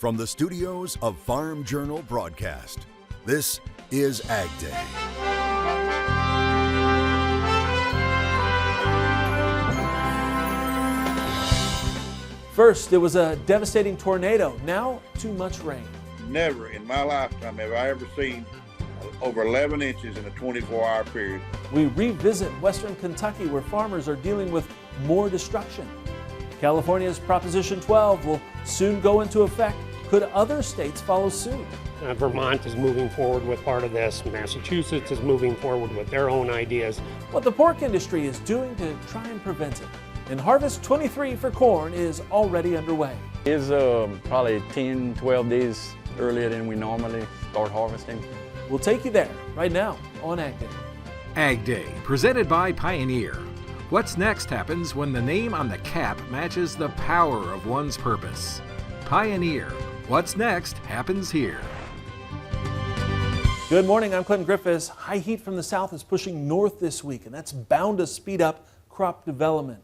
From the studios of Farm Journal Broadcast, this is AgDay. First, it was a devastating tornado. Now, too much rain. Never in my lifetime have I ever seen over 11 inches in a 24-hour period. We revisit Western Kentucky, where farmers are dealing with more destruction. California's Proposition 12 will soon go into effect. Could other states follow suit? Vermont is moving forward with part of this. Massachusetts is moving forward with their own ideas. What the pork industry is doing to try and prevent it. And Harvest 23 for corn is already underway. It's probably 10, 12 days earlier than we normally start harvesting. We'll take you there right now on AgDay. AgDay, presented by Pioneer. What's next happens when the name on the cap matches the power of one's purpose. Pioneer. What's next happens here. Good morning, I'm Clinton Griffiths. High heat from the south is pushing north this week, and that's bound to speed up crop development.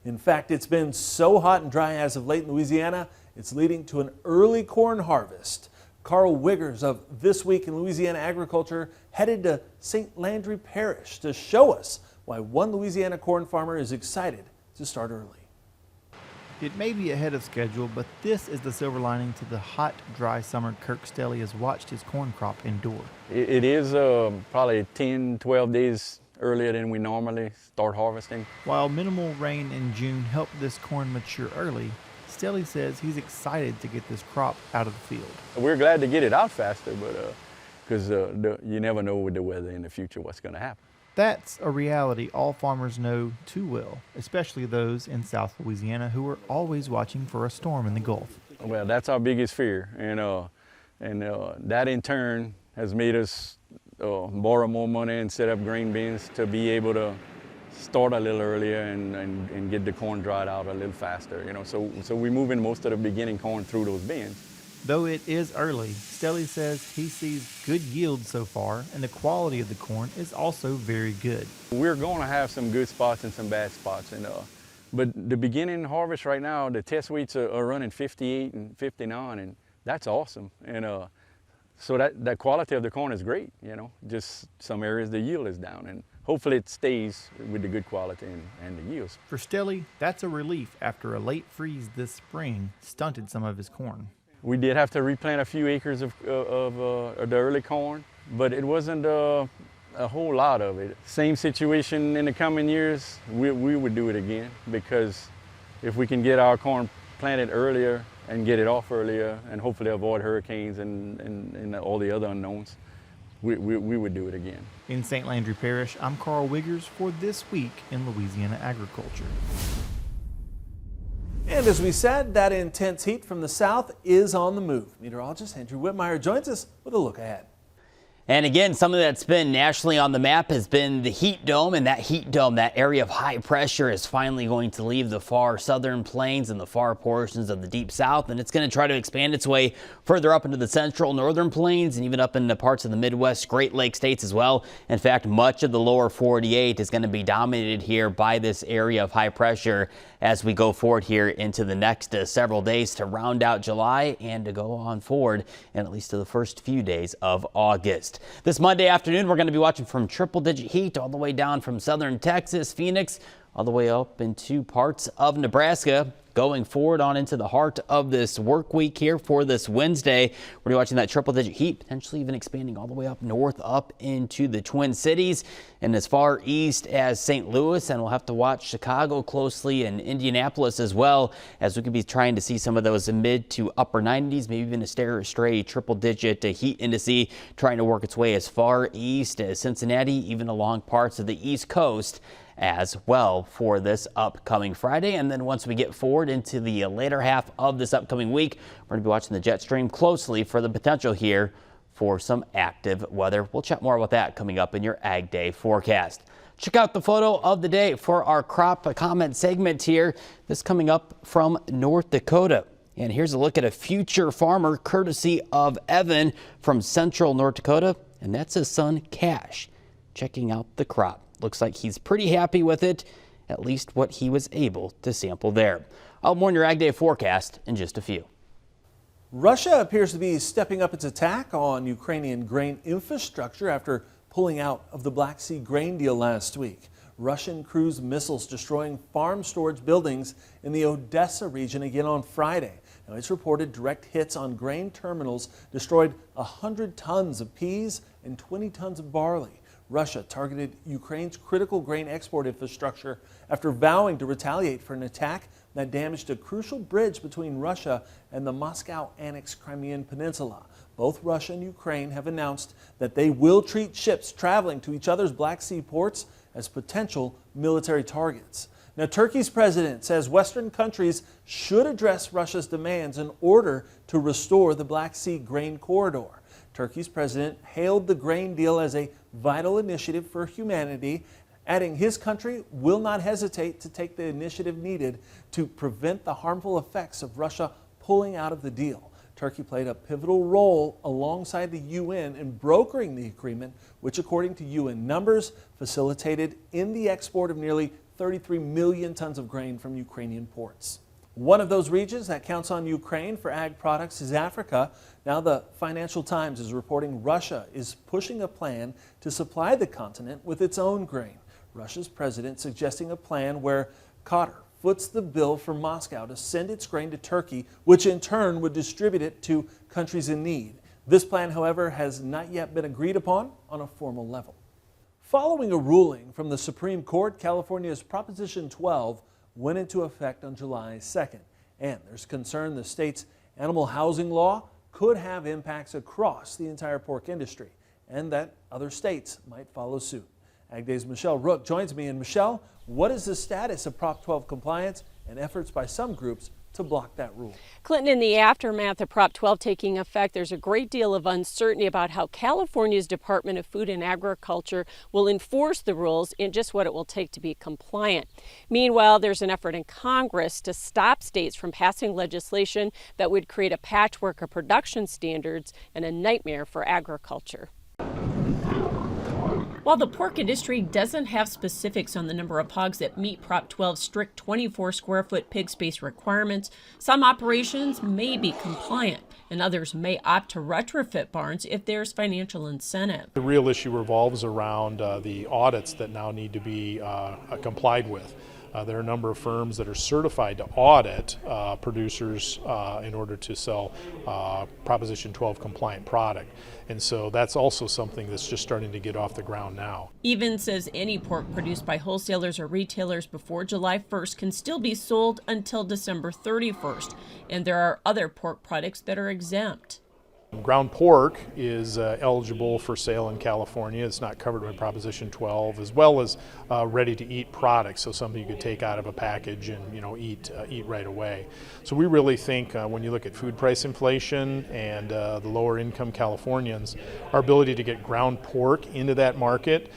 In fact, it's been so hot and dry as of late in Louisiana, it's leading to an early corn harvest. Carl Wiggers of This Week in Louisiana Agriculture headed to St. Landry Parish to show us why one Louisiana corn farmer is excited to start early. It may be ahead of schedule, but this is the silver lining to the hot, dry summer Kirk Stelly has watched his corn crop endure. It is probably 10, 12 days earlier than we normally start harvesting. While minimal rain in June helped this corn mature early, Stelly says he's excited to get this crop out of the field. We're glad to get it out faster, but because you never know with the weather in the future what's going to happen. That's a reality all farmers know too well, especially those in South Louisiana who are always watching for a storm in the Gulf. Well, that's our biggest fear, and that in turn has made us borrow more money and set up grain bins to be able to start a little earlier and get the corn dried out a little faster. So we're moving most of the beginning corn through those bins. Though it is early, Stelly says he sees good yield so far, and the quality of the corn is also very good. We're going to have some good spots and some bad spots, but the beginning harvest right now, the test weights are running 58 and 59, and that's awesome. And so that quality of the corn is great. Just some areas the yield is down, and hopefully it stays with the good quality and the yields. For Stelly, that's a relief after a late freeze this spring stunted some of his corn. We did have to replant a few acres of the early corn, but it wasn't a whole lot of it. Same situation in the coming years, we would do it again, because if we can get our corn planted earlier and get it off earlier and hopefully avoid hurricanes and all the other unknowns, we would do it again. In St. Landry Parish, I'm Carl Wiggers for This Week in Louisiana Agriculture. And as we said, that intense heat from the south is on the move. Meteorologist Andrew Whitmire joins us with a look ahead. And again, something that's been nationally on the map has been the heat dome, and that heat dome, that area of high pressure, is finally going to leave the far southern plains and the far portions of the deep south, and it's going to try to expand its way further up into the central northern plains and even up into parts of the Midwest Great Lakes states as well. In fact, much of the lower 48 is going to be dominated here by this area of high pressure as we go forward here into the next several days to round out July and to go on forward and at least to the first few days of August. This Monday afternoon, we're going to be watching from triple-digit heat all the way down from southern Texas, Phoenix, all the way up into parts of Nebraska. Going forward on into the heart of this work week here for this Wednesday, we're going to be watching that triple-digit heat, potentially even expanding all the way up north, up into the Twin Cities and as far east as St. Louis. And we'll have to watch Chicago closely and Indianapolis as well, as we could be trying to see some of those mid to upper 90s, maybe even a stray triple-digit heat indice trying to work its way as far east as Cincinnati, even along parts of the East Coast as well for this upcoming Friday. And then once we get forward into the later half of this upcoming week, we're going to be watching the jet stream closely for the potential here for some active weather. We'll chat more about that coming up in your Ag Day forecast. Check out the photo of the day for our crop comment segment here. This coming up from North Dakota. And here's a look at a future farmer courtesy of Evan from central North Dakota. And that's his son Cash checking out the crop. Looks like he's pretty happy with it, at least what he was able to sample there. I'll more on your Ag Day forecast in just a few. Russia appears to be stepping up its attack on Ukrainian grain infrastructure after pulling out of the Black Sea grain deal last week. Russian cruise missiles destroying farm storage buildings in the Odessa region again on Friday. Now, it's reported direct hits on grain terminals destroyed 100 tons of peas and 20 tons of barley. Russia targeted Ukraine's critical grain export infrastructure after vowing to retaliate for an attack that damaged a crucial bridge between Russia and the Moscow-annexed Crimean Peninsula. Both Russia and Ukraine have announced that they will treat ships traveling to each other's Black Sea ports as potential military targets. Now, Turkey's president says Western countries should address Russia's demands in order to restore the Black Sea grain corridor. Turkey's president hailed the grain deal as a vital initiative for humanity, adding his country will not hesitate to take the initiative needed to prevent the harmful effects of Russia pulling out of the deal. Turkey played a pivotal role alongside the UN in brokering the agreement, which, according to UN numbers, facilitated in the export of nearly 33 million tons of grain from Ukrainian ports. One of those regions that counts on Ukraine for ag products is Africa. Now, the Financial Times is reporting Russia is pushing a plan to supply the continent with its own grain. Russia's president suggesting a plan where Qatar foots the bill for Moscow to send its grain to Turkey, which in turn would distribute it to countries in need. This plan, however, has not yet been agreed upon on a formal level. Following a ruling from the Supreme Court, California's Proposition 12 went into effect on July 2nd. And there's concern the state's animal housing law could have impacts across the entire pork industry and that other states might follow suit. AgDay's Michelle Rook joins me. And Michelle, what is the status of Prop 12 compliance and efforts by some groups to block that rule? Clinton, in the aftermath of Prop 12 taking effect, there's a great deal of uncertainty about how California's Department of Food and Agriculture will enforce the rules and just what it will take to be compliant. Meanwhile, there's an effort in Congress to stop states from passing legislation that would create a patchwork of production standards and a nightmare for agriculture. While the pork industry doesn't have specifics on the number of hogs that meet Prop 12's strict 24-square-foot pig space requirements, some operations may be compliant, and others may opt to retrofit barns if there's financial incentive. The real issue revolves around the audits that now need to be complied with. There are a number of firms that are certified to audit producers in order to sell Proposition 12 compliant product. And so that's also something that's just starting to get off the ground now. Even says any pork produced by wholesalers or retailers before July 1st can still be sold until December 31st. And there are other pork products that are exempt. Ground pork is eligible for sale in California. It's not covered by Proposition 12, as well as ready-to-eat products, so something you could take out of a package and eat right away. So we really think when you look at food price inflation and the lower-income Californians, our ability to get ground pork into that market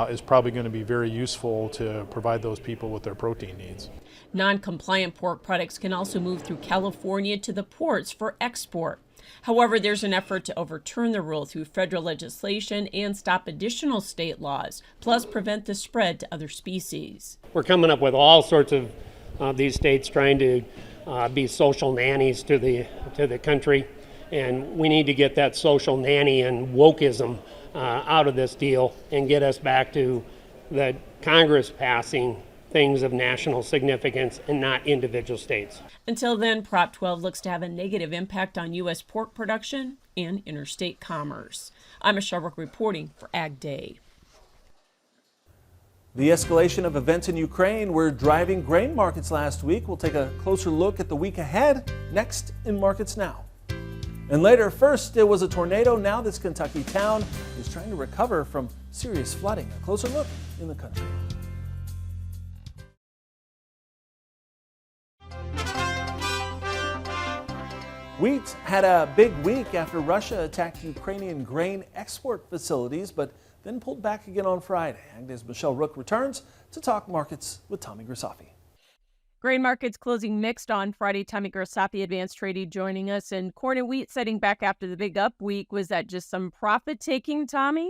is probably going to be very useful to provide those people with their protein needs. Non-compliant pork products can also move through California to the ports for export. However, there's an effort to overturn the rule through federal legislation and stop additional state laws, plus prevent the spread to other species. We're coming up with all sorts of these states trying to be social nannies to the country, and we need to get that social nanny and wokeism out of this deal and get us back to the Congress passing things of national significance and not individual states. Until then, Prop 12 looks to have a negative impact on U.S. pork production and interstate commerce. I'm Michelle Rook reporting for AgDay. The escalation of events in Ukraine were driving grain markets last week. We'll take a closer look at the week ahead next in Markets Now. And later, first it was a tornado. Now this Kentucky town is trying to recover from serious flooding. A closer look in the country. Wheat had a big week after Russia attacked Ukrainian grain export facilities, but then pulled back again on Friday. AgDay's Michelle Rook returns to talk markets with Tommy Grisafi. Grain markets closing mixed on Friday. Tommy Grisafi, advanced trading, joining us. And corn and wheat setting back after the big up week. Was that just some profit taking, Tommy?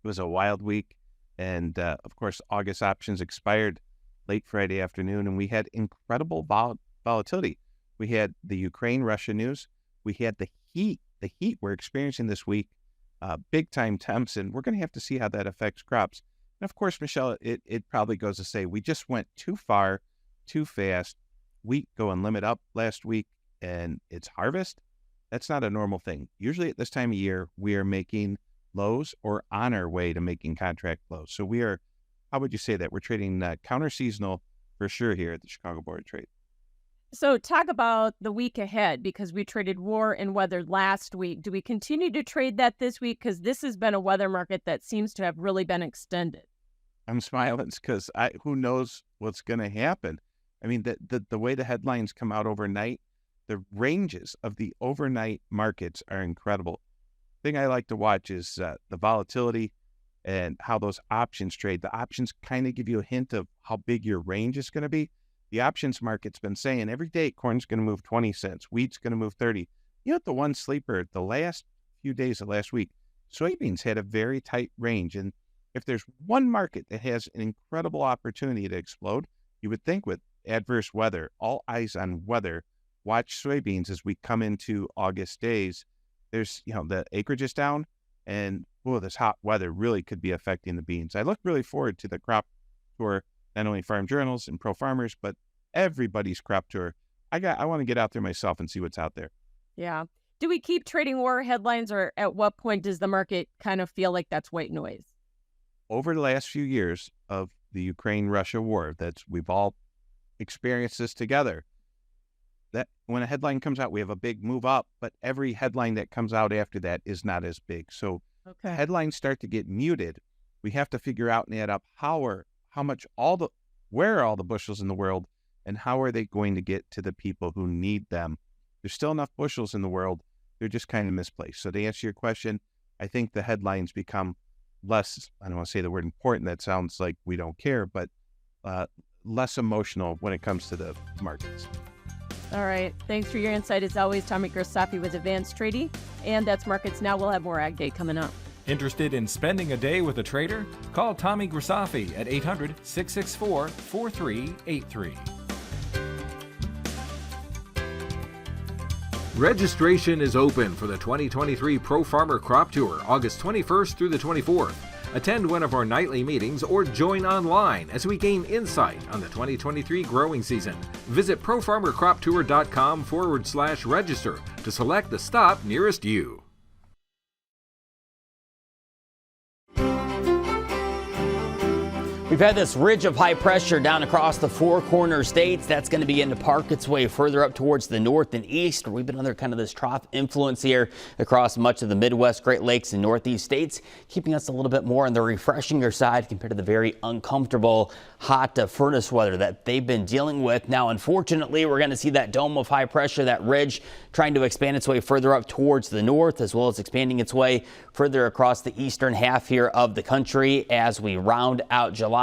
It was a wild week. And of course, August options expired late Friday afternoon, and we had incredible volatility. We had the Ukraine-Russia news. We had the heat we're experiencing this week, big time temps, and we're going to have to see how that affects crops. And of course, Michelle, it probably goes to say we just went too far, too fast. Wheat going limit up last week, and it's harvest. That's not a normal thing. Usually at this time of year, we are making lows or on our way to making contract lows. So we are, how would you say that? We're trading counter-seasonal for sure here at the Chicago Board of Trade. So talk about the week ahead, because we traded war and weather last week. Do we continue to trade that this week? Because this has been a weather market that seems to have really been extended. I'm smiling because who knows what's going to happen. I mean, the way the headlines come out overnight, the ranges of the overnight markets are incredible. The thing I like to watch is the volatility and how those options trade. The options kind of give you a hint of how big your range is going to be. The options market's been saying every day corn's going to move 20 cents, wheat's going to move 30. You know, the one sleeper, the last few days of last week, soybeans had a very tight range. And if there's one market that has an incredible opportunity to explode, you would think with adverse weather, all eyes on weather, watch soybeans as we come into August days. There's, the acreage is down, and this hot weather really could be affecting the beans. I look really forward to the crop tour, not only Farm Journals and Pro Farmers, but everybody's crop tour. I want to get out there myself and see what's out there. Yeah. Do we keep trading war headlines, or at what point does the market kind of feel like that's white noise? Over the last few years of the Ukraine-Russia war, we've all experienced this together. That when a headline comes out, we have a big move up, but every headline that comes out after that is not as big. So headlines start to get muted. We have to figure out and add up where are all the bushels in the world, and how are they going to get to the people who need them? There's still enough bushels in the world. They're just kind of misplaced. So to answer your question, I think the headlines become less, I don't want to say the word important, that sounds like we don't care, but less emotional when it comes to the markets. All right. Thanks for your insight. As always, Tommy Griffiths with Advanced Trading. And that's Markets Now. We'll have more Ag Day coming up. Interested in spending a day with a trader? Call Tommy Griffiths at 800-664-4383. Registration is open for the 2023 Pro Farmer Crop Tour, August 21st through the 24th. Attend one of our nightly meetings or join online as we gain insight on the 2023 growing season. Visit profarmercroptour.com/register to select the stop nearest you. We've had this ridge of high pressure down across the four corner states. That's going to begin to park its way further up towards the north and east. We've been under kind of this trough influence here across much of the Midwest, Great Lakes, and Northeast states, keeping us a little bit more on the refreshinger side compared to the very uncomfortable hot furnace weather that they've been dealing with. Now, unfortunately, we're going to see that dome of high pressure, that ridge, trying to expand its way further up towards the north, as well as expanding its way further across the eastern half here of the country as we round out July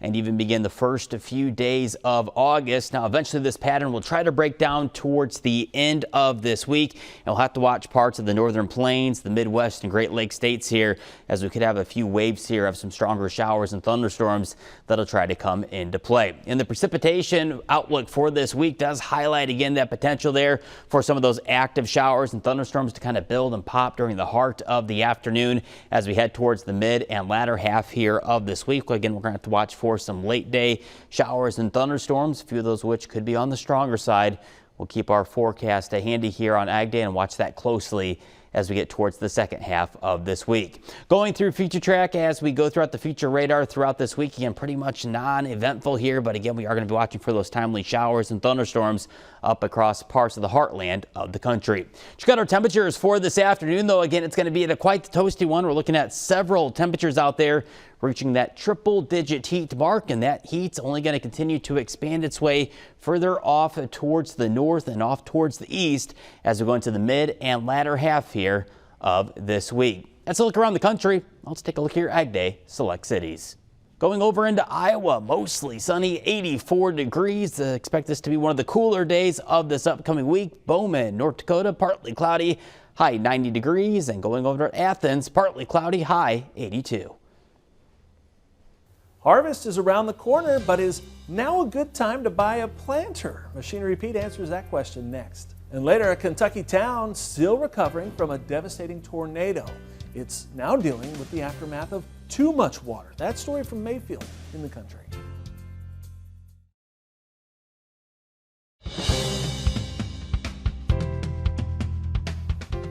and even begin the first few days of August. Now, eventually this pattern will try to break down towards the end of this week, and we'll have to watch parts of the northern plains, the Midwest, and Great Lakes states here, as we could have a few waves here of some stronger showers and thunderstorms that'll try to come into play. And the precipitation outlook for this week does highlight again that potential there for some of those active showers and thunderstorms to kind of build and pop during the heart of the afternoon as we head towards the mid and latter half here of this week. Again, we're going to have to watch for some late day showers and thunderstorms, a few of those which could be on the stronger side. We'll keep our forecast handy here on Ag Day and watch that closely as we get towards the second half of this week. Going through Future Track as we go throughout the future radar throughout this week. Again, pretty much non-eventful here, but again, we are going to be watching for those timely showers and thunderstorms up across parts of the heartland of the country. Check out our temperatures for this afternoon, though. Again, it's going to be quite the toasty one. We're looking at several temperatures out there reaching that triple-digit heat mark, and that heat's only going to continue to expand its way further off towards the north and off towards the east as we go into the mid and latter half here of this week. Let's look around the country. Let's take a look here at AgDay Select Cities. Going over into Iowa, mostly sunny, 84 degrees. Expect this to be one of the cooler days of this upcoming week. Bowman, North Dakota, partly cloudy, high 90 degrees. And going over to Athens, partly cloudy, high 82. Harvest is around the corner, but is now a good time to buy a planter? Machinery Pete answers that question next. And later, a Kentucky town still recovering from a devastating tornado. It's now dealing with the aftermath of too much water. That story from Mayfield in the country.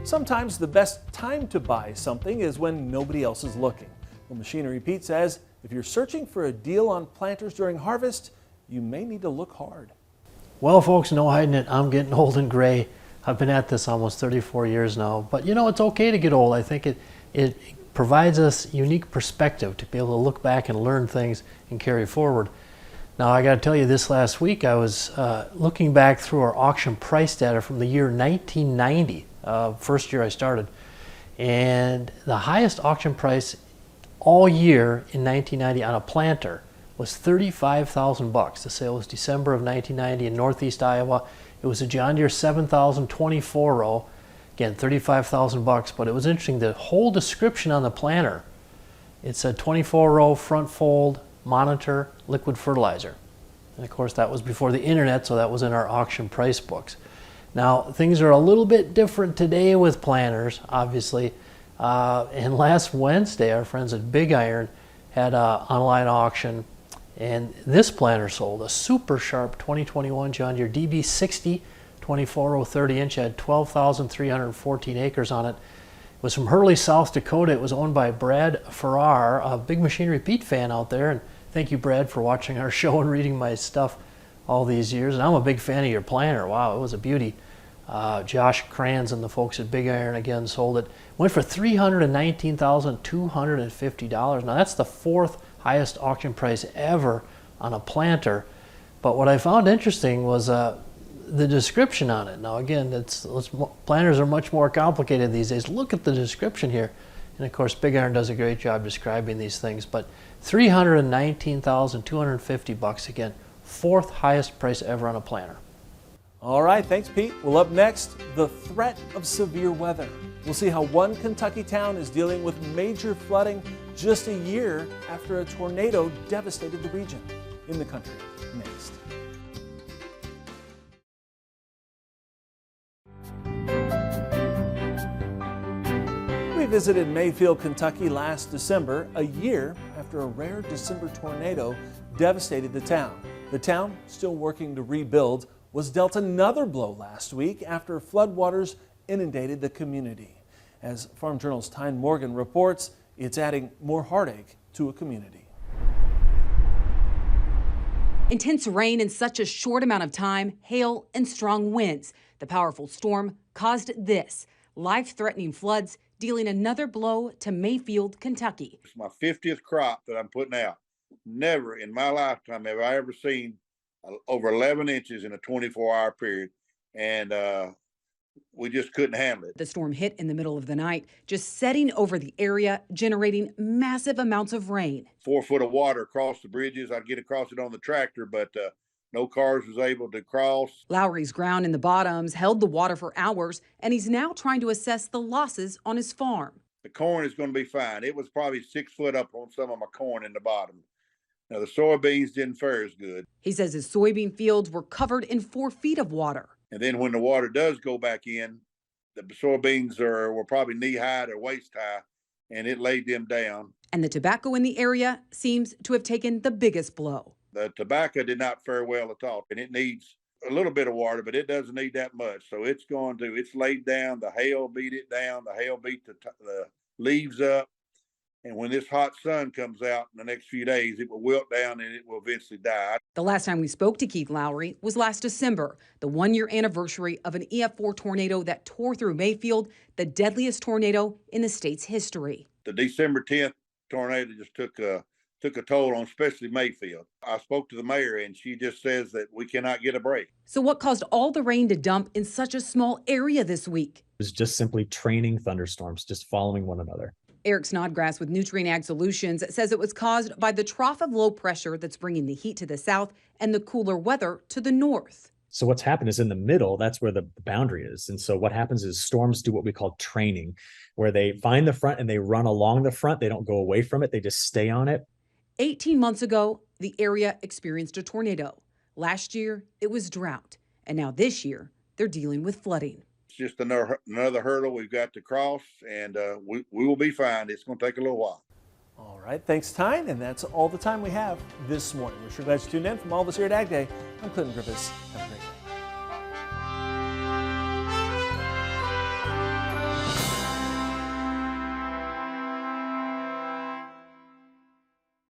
Sometimes the best time to buy something is when nobody else is looking. Well, Machinery Pete says if you're searching for a deal on planters during harvest, you may need to look hard. Well, folks, no hiding it. I'm getting old and gray. I've been at this almost 34 years now. But you know, it's okay to get old. I think it provides us unique perspective to be able to look back and learn things and carry forward. Now, I got to tell you, this last week I was looking back through our auction price data from the year 1990, first year I started. And the highest auction price all year in 1990 on a planter was $35,000. The sale was December of 1990 in Northeast Iowa. It was a John Deere 7024 row. Again, $35,000, but it was interesting. The whole description on the planter, it said 24 row front fold, monitor, liquid fertilizer. And of course that was before the internet, so that was in our auction price books. Now, things are a little bit different today with planters, obviously. And last Wednesday, our friends at Big Iron had an online auction, and this planter sold, a super sharp 2021 John Deere DB60 24 row 30 inch, had 12,314 acres on it. It was from Hurley, South Dakota. It was owned by Brad Farrar, a big Machinery Pete fan out there. And thank you, Brad, for watching our show and reading my stuff all these years. And I'm a big fan of your planter. Wow, it was a beauty. Josh Kranz and the folks at Big Iron again sold it. Went for $319,250. Now that's the fourth highest auction price ever on a planter. But what I found interesting was the description on it. Now again, planters are much more complicated these days. Look at the description here. And of course, Big Iron does a great job describing these things. But $319,250 again, fourth highest price ever on a planter. All right, thanks, Pete. Well, up next, the threat of severe weather. We'll see how one Kentucky town is dealing with major flooding just a year after a tornado devastated the region. In the country, next. We visited Mayfield, Kentucky last December, a year after a rare December tornado devastated the town. The town, still working to rebuild, was dealt another blow last week after floodwaters inundated the community. As Farm Journal's Tyne Morgan reports, it's adding more heartache to a community. Intense rain in such a short amount of time, hail and strong winds. The powerful storm caused this, life-threatening floods, dealing another blow to Mayfield, Kentucky. It's my 50th crop that I'm putting out. Never in my lifetime have I ever seen over 11 inches in a 24-hour period, and we just couldn't handle it. The storm hit in the middle of the night, just setting over the area, generating massive amounts of rain. 4 foot of water across the bridges. I'd get across it on the tractor, but no cars was able to cross. Lowry's ground in the bottoms held the water for hours, and he's now trying to assess the losses on his farm. The corn is going to be fine. It was probably 6 foot up on some of my corn in the bottom. Now, the soybeans didn't fare as good. He says his soybean fields were covered in 4 feet of water. And then when the water does go back in, the soybeans were probably knee-high to waist-high, and it laid them down. And the tobacco in the area seems to have taken the biggest blow. The tobacco did not fare well at all, and it needs a little bit of water, but it doesn't need that much. So it's laid down. The hail beat it down. The hail beat the leaves up. And when this hot sun comes out in the next few days, it will wilt down and it will eventually die. The last time we spoke to Keith Lowry was last December, the 1-year anniversary of an EF4 tornado that tore through Mayfield, the deadliest tornado in the state's history. The December 10th tornado just took a toll on especially Mayfield. I spoke to the mayor and she just says that we cannot get a break. So what caused all the rain to dump in such a small area this week? It was just simply training thunderstorms, just following one another. Eric Snodgrass with Nutrient Ag Solutions says it was caused by the trough of low pressure that's bringing the heat to the south and the cooler weather to the north. So what's happened is in the middle, that's where the boundary is. And so what happens is storms do what we call training, where they find the front and they run along the front. They don't go away from it. They just stay on it. 18 months ago, the area experienced a tornado. Last year, it was drought. And now this year, they're dealing with flooding. It's just another hurdle we've got to cross, and we will be fine. It's going to take a little while. All right, thanks, Tyne, and that's all the time we have this morning. We're sure glad you tuned in. From all of us here at AgDay, I'm Clinton Griffiths. Have a